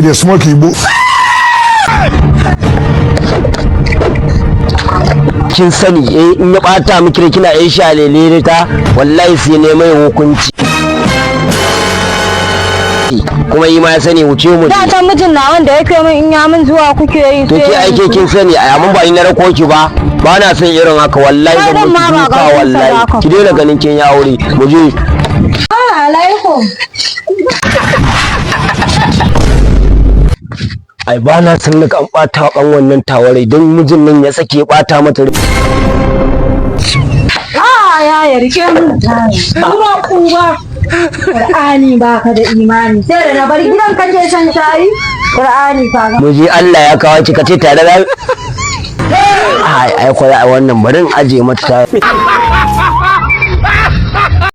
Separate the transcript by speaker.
Speaker 1: dey smoke igbo.
Speaker 2: Kin sani in ya bata miki kina yin shalele ta wallahi sai ne mai hukunci. Kuma yi ma ya sani wuce mu
Speaker 3: da ta mijin na wanda yake min in ya min zuwa kuke yi
Speaker 2: to ki aike kin sani amma ba ina rako ki ba na son irin haka wallahi da mu duka wallahi ki daina ganin kin ya aure mu je.
Speaker 3: Alaikum.
Speaker 2: Ai ba na san nika an bata kan wannan taware don mijin nan ya sake bata mata.
Speaker 3: Ya rike mun kuma kuwa Qur'ani baka da imani sai da na bar gidan kake shan shayi Qur'ani kaga
Speaker 2: mu je Allah ya kawo ki kace tare da ai ko wannan barin aje mata